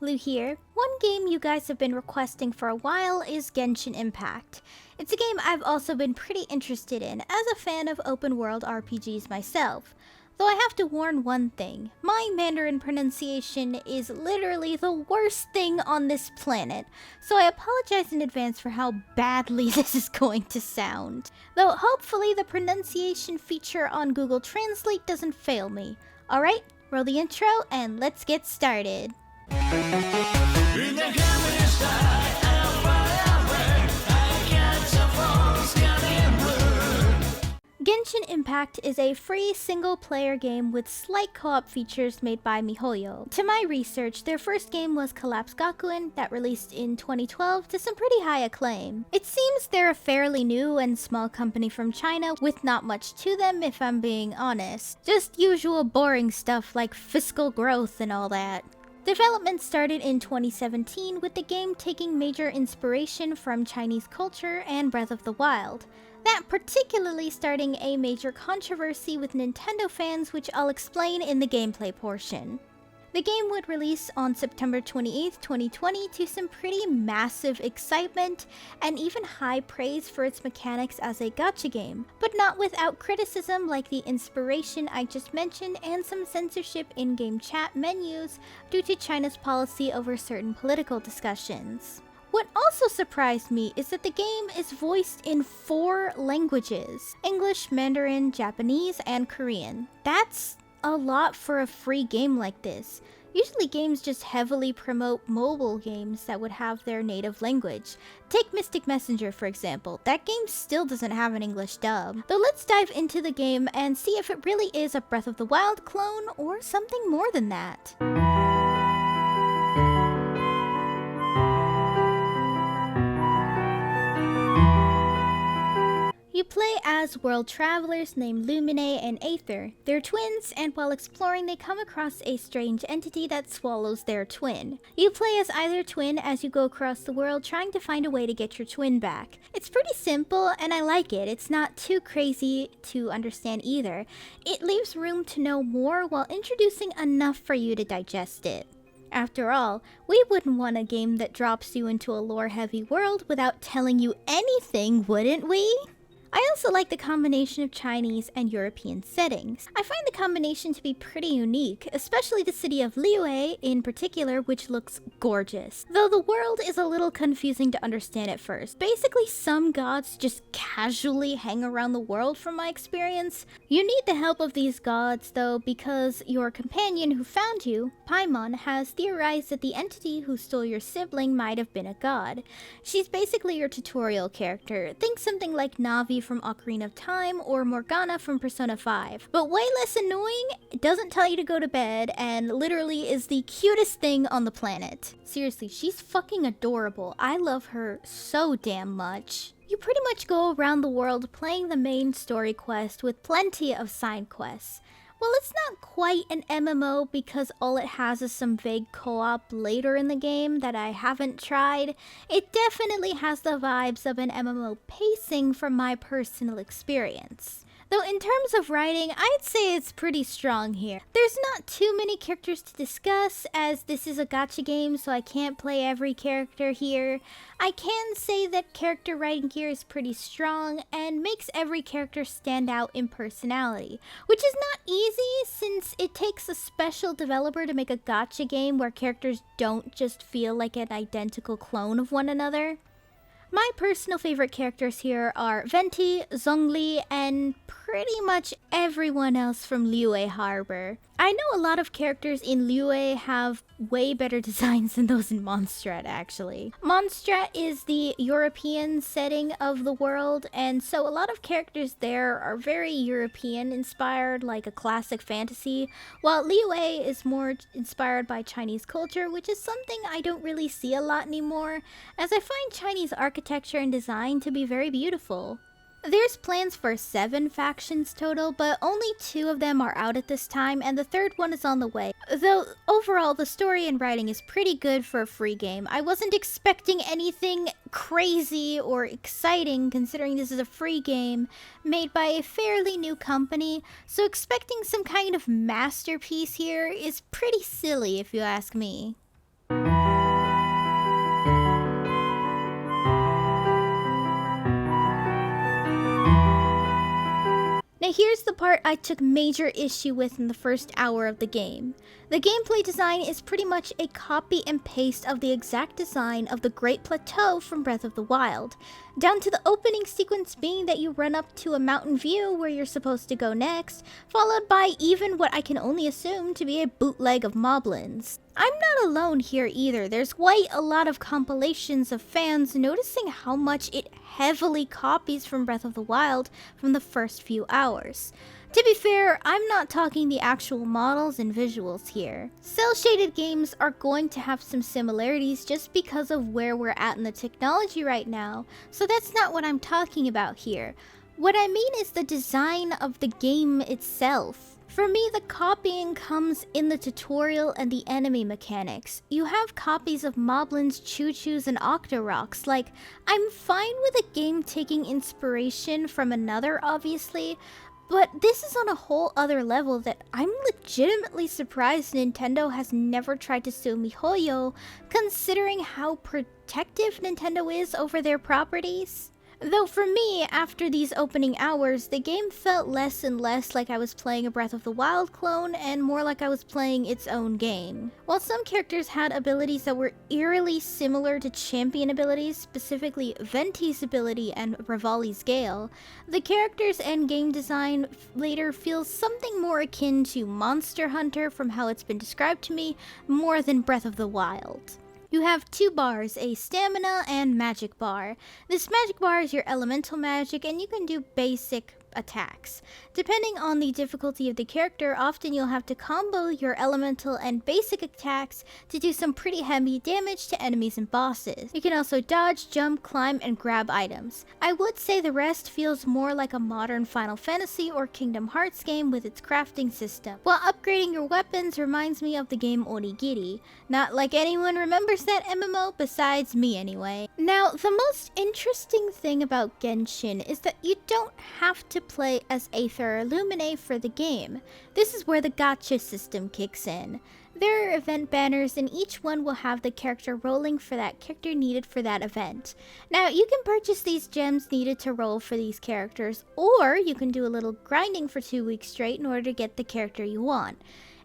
Lou here. One game you guys have been requesting for a while is Genshin Impact. It's a game I've also been pretty interested in as a fan of open world RPGs myself. Though I have to warn one thing, my Mandarin pronunciation is literally the worst thing on this planet, so I apologize in advance for how badly this is going to sound. Though hopefully the pronunciation feature on Google Translate doesn't fail me. Alright, roll the intro and let's get started. Genshin Impact is a free single-player game with slight co-op features made by miHoYo. To my research, their first game was Collapse Gakuen that released in 2012 to some pretty high acclaim. It seems they're a fairly new and small company from China with not much to them if I'm being honest. Just usual boring stuff like fiscal growth and all that. Development started in 2017 with the game taking major inspiration from Chinese culture and Breath of the Wild. That particularly starting a major controversy with Nintendo fans, which I'll explain in the gameplay portion. The game would release on September 28, 2020 to some pretty massive excitement and even high praise for its mechanics as a gacha game, but not without criticism like the inspiration I just mentioned and some censorship in-game chat menus due to China's policy over certain political discussions. What also surprised me is that the game is voiced in 4 languages: English, Mandarin, Japanese, and Korean. That's a lot for a free game like this. Usually games just heavily promote mobile games that would have their native language. Take Mystic Messenger for example, that game still doesn't have an English dub. Though let's dive into the game and see if it really is a Breath of the Wild clone or something more than that. You play as world travelers named Lumine and Aether. They're twins, and while exploring they come across a strange entity that swallows their twin. You play as either twin as you go across the world trying to find a way to get your twin back. It's pretty simple and I like it. It's not too crazy to understand either. It leaves room to know more while introducing enough for you to digest it. After all, we wouldn't want a game that drops you into a lore-heavy world without telling you anything, wouldn't we? I also like the combination of Chinese and European settings. I find the combination to be pretty unique, especially the city of Liyue in particular, which looks gorgeous. Though the world is a little confusing to understand at first. Basically, some gods just casually hang around the world from my experience. You need the help of these gods though, because your companion who found you, Paimon, has theorized that the entity who stole your sibling might have been a god. She's basically your tutorial character. Think something like Navi from Ocarina of Time or Morgana from Persona 5. But way less annoying, it doesn't tell you to go to bed, and literally is the cutest thing on the planet. Seriously, she's fucking adorable. I love her so damn much. You pretty much go around the world playing the main story quest with plenty of side quests. Well, it's not quite an MMO because all it has is some vague co-op later in the game that I haven't tried. It definitely has the vibes of an MMO pacing from my personal experience. Though in terms of writing, I'd say it's pretty strong here. There's not too many characters to discuss as this is a gacha game, so I can't play every character here. I can say that character writing here is pretty strong and makes every character stand out in personality, which is not easy since it takes a special developer to make a gacha game where characters don't just feel like an identical clone of one another. My personal favorite characters here are Venti, Zhongli, and pretty much everyone else from Liyue Harbor. I know a lot of characters in Liyue have way better designs than those in Mondstadt actually. Mondstadt is the European setting of the world, and so a lot of characters there are very European inspired, like a classic fantasy, while Liyue is more inspired by Chinese culture, which is something I don't really see a lot anymore, as I find Chinese architecture and design to be very beautiful. There's plans for 7 factions total, but only 2 of them are out at this time, and the 3rd one is on the way. Though, overall, the story and writing is pretty good for a free game. I wasn't expecting anything crazy or exciting, considering this is a free game made by a fairly new company, so expecting some kind of masterpiece here is pretty silly if you ask me. Now here's the part I took major issue with in the first hour of the game. The gameplay design is pretty much a copy and paste of the exact design of the Great Plateau from Breath of the Wild, down to the opening sequence being that you run up to a mountain view where you're supposed to go next, followed by even what I can only assume to be a bootleg of Moblins. I'm not alone here either. There's quite a lot of compilations of fans noticing how much it heavily copies from Breath of the Wild from the first few hours. To be fair, I'm not talking the actual models and visuals here. Cel-shaded games are going to have some similarities just because of where we're at in the technology right now, so that's not what I'm talking about here. What I mean is the design of the game itself. For me, the copying comes in the tutorial and the enemy mechanics. You have copies of Moblins, Choo-Choos, and Octoroks. Like, I'm fine with a game taking inspiration from another, obviously, but this is on a whole other level that I'm legitimately surprised Nintendo has never tried to sue MiHoYo, considering how protective Nintendo is over their properties. Though for me, after these opening hours, the game felt less and less like I was playing a Breath of the Wild clone and more like I was playing its own game. While some characters had abilities that were eerily similar to champion abilities, specifically Venti's ability and Revali's Gale, the characters and game design later feels something more akin to Monster Hunter from how it's been described to me, more than Breath of the Wild. You have two bars, a stamina and magic bar. This magic bar is your elemental magic and you can do basic attacks. Depending on the difficulty of the character, often you'll have to combo your elemental and basic attacks to do some pretty heavy damage to enemies and bosses. You can also dodge, jump, climb, and grab items. I would say the rest feels more like a modern Final Fantasy or Kingdom Hearts game with its crafting system, while upgrading your weapons reminds me of the game Onigiri. Not like anyone remembers that MMO besides me anyway. Now, the most interesting thing about Genshin is that you don't have to play as Aether or Lumine for the game. This is where the gacha system kicks in. There are event banners and each one will have the character rolling for that character needed for that event. Now, you can purchase these gems needed to roll for these characters, or you can do a little grinding for 2 weeks straight in order to get the character you want.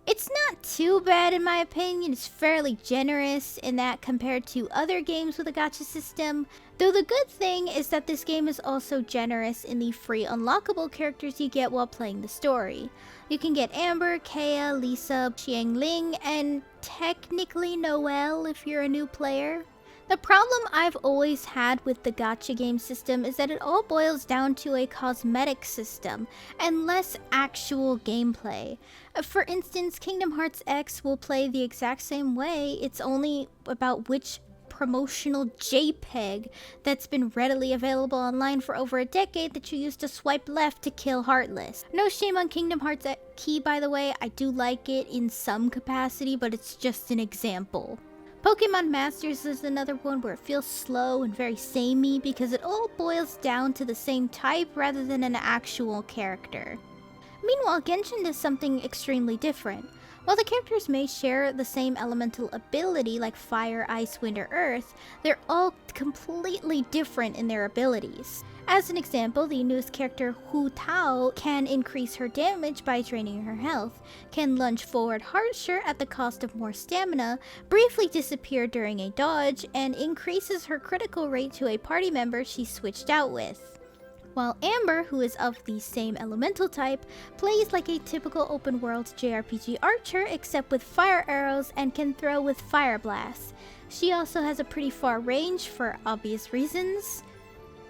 It's not too bad in my opinion, it's fairly generous in that compared to other games with a gacha system. Though the good thing is that this game is also generous in the free unlockable characters you get while playing the story. You can get Amber, Kea, Lisa, Xiangling, and technically Noelle if you're a new player. The problem I've always had with the gacha game system is that it all boils down to a cosmetic system and less actual gameplay. For instance, Kingdom Hearts X will play the exact same way, it's only about which promotional JPEG that's been readily available online for over a decade that you use to swipe left to kill Heartless. No shame on Kingdom Hearts Key, by the way, I do like it in some capacity, but it's just an example. Pokemon Masters is another one where it feels slow and very samey because it all boils down to the same type rather than an actual character. Meanwhile, Genshin does something extremely different. While the characters may share the same elemental ability like fire, ice, wind, or earth, they're all completely different in their abilities. As an example, the newest character Hu Tao can increase her damage by draining her health, can lunge forward harsher at the cost of more stamina, briefly disappear during a dodge, and increases her critical rate to a party member she switched out with. While Amber, who is of the same elemental type, plays like a typical open-world JRPG archer except with fire arrows and can throw with fire blasts. She also has a pretty far range for obvious reasons.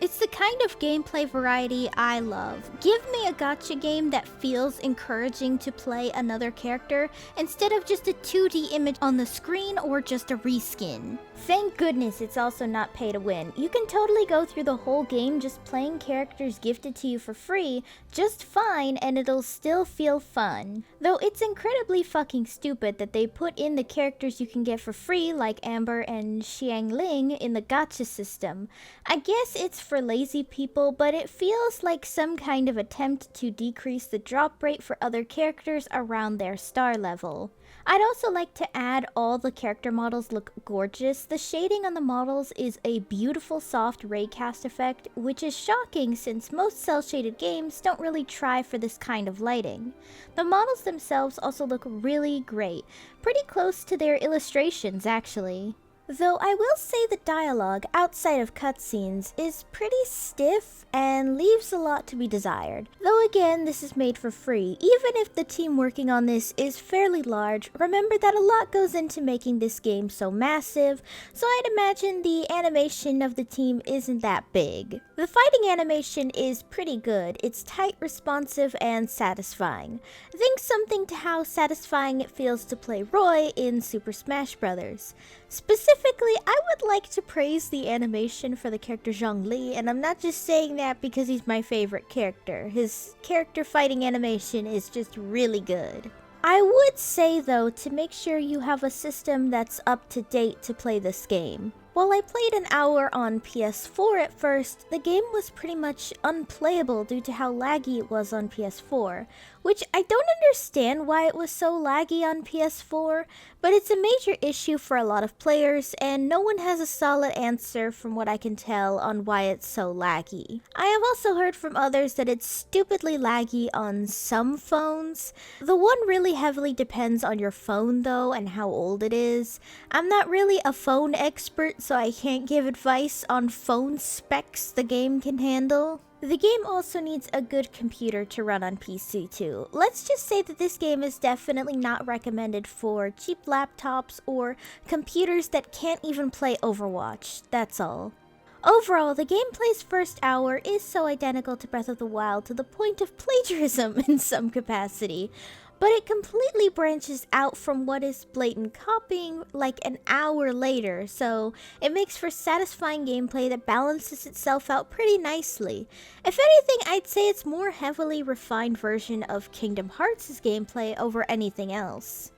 It's the kind of gameplay variety I love. Give me a gacha game that feels encouraging to play another character instead of just a 2D image on the screen or just a reskin. Thank goodness it's also not pay to win. You can totally go through the whole game just playing characters gifted to you for free just fine and it'll still feel fun. Though it's incredibly fucking stupid that they put in the characters you can get for free like Amber and Xiangling in the gacha system. I guess it's for lazy people, but it feels like some kind of attempt to decrease the drop rate for other characters around their star level. I'd also like to add all the character models look gorgeous. The shading on the models is a beautiful soft raycast effect, which is shocking since most cel-shaded games don't really try for this kind of lighting. The models themselves also look really great, pretty close to their illustrations actually. Though I will say the dialogue outside of cutscenes is pretty stiff and leaves a lot to be desired. Though again, this is made for free. Even if the team working on this is fairly large, remember that a lot goes into making this game so massive, so I'd imagine the animation of the team isn't that big. The fighting animation is pretty good. It's tight, responsive, and satisfying. Think something to how satisfying it feels to play Roy in Super Smash Bros. Specifically, I would like to praise the animation for the character Zhongli, and I'm not just saying that because he's my favorite character. His character fighting animation is just really good. I would say though, to make sure you have a system that's up to date to play this game. While I played an hour on PS4 at first, the game was pretty much unplayable due to how laggy it was on PS4, which I don't understand why it was so laggy on PS4, but it's a major issue for a lot of players, and no one has a solid answer from what I can tell on why it's so laggy. I have also heard from others that it's stupidly laggy on some phones. The one really heavily depends on your phone though and how old it is. I'm not really a phone expert, so I can't give advice on phone specs the game can handle. The game also needs a good computer to run on PC too. Let's just say that this game is definitely not recommended for cheap laptops or computers that can't even play Overwatch, that's all. Overall, the gameplay's first hour is so identical to Breath of the Wild to the point of plagiarism in some capacity, but it completely branches out from what is blatant copying like an hour later, so it makes for satisfying gameplay that balances itself out pretty nicely. If anything, I'd say it's more heavily refined version of Kingdom Hearts' gameplay over anything else.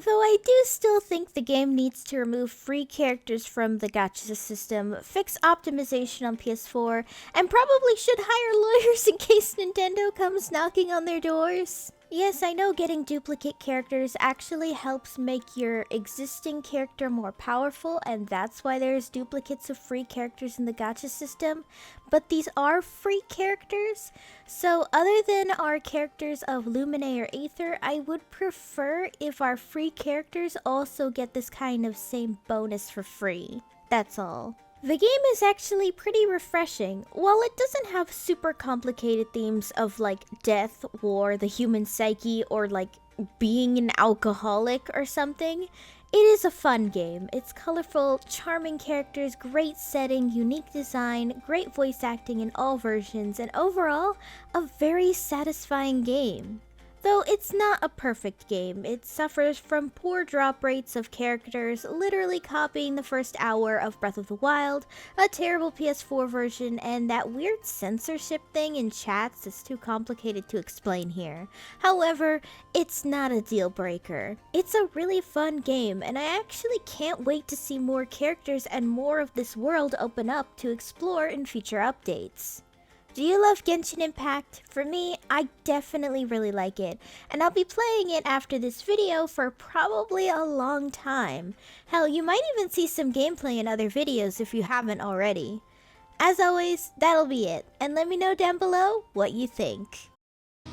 Though I do still think the game needs to remove free characters from the gacha system, fix optimization on PS4, and probably should hire lawyers in case Nintendo comes knocking on their doors. Yes, I know getting duplicate characters actually helps make your existing character more powerful, and that's why there's duplicates of free characters in the gacha system, but these are free characters, so other than our characters of Lumine or Aether, I would prefer if our free characters also get this kind of same bonus for free. That's all. The game is actually pretty refreshing. While it doesn't have super complicated themes of like death, war, the human psyche, or like being an alcoholic or something, it is a fun game. It's colorful, charming characters, great setting, unique design, great voice acting in all versions, and overall, a very satisfying game. Though it's not a perfect game, it suffers from poor drop rates of characters, literally copying the first hour of Breath of the Wild, a terrible PS4 version, and that weird censorship thing in chats that's too complicated to explain here. However, it's not a deal breaker. It's a really fun game, and I actually can't wait to see more characters and more of this world open up to explore in future updates. Do you love Genshin Impact? For me, I definitely really like it, and I'll be playing it after this video for probably a long time. Hell, you might even see some gameplay in other videos if you haven't already. As always, that'll be it, and let me know down below what you think.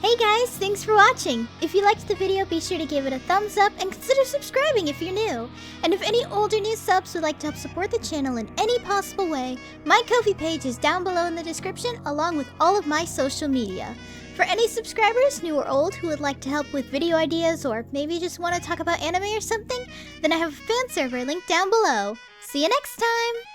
Hey guys, thanks for watching! If you liked the video, be sure to give it a thumbs up and consider subscribing if you're new. And if any older new subs would like to help support the channel in any possible way, my Ko-fi page is down below in the description along with all of my social media. For any subscribers, new or old, who would like to help with video ideas or maybe just want to talk about anime or something, then I have a fan server linked down below. See you next time!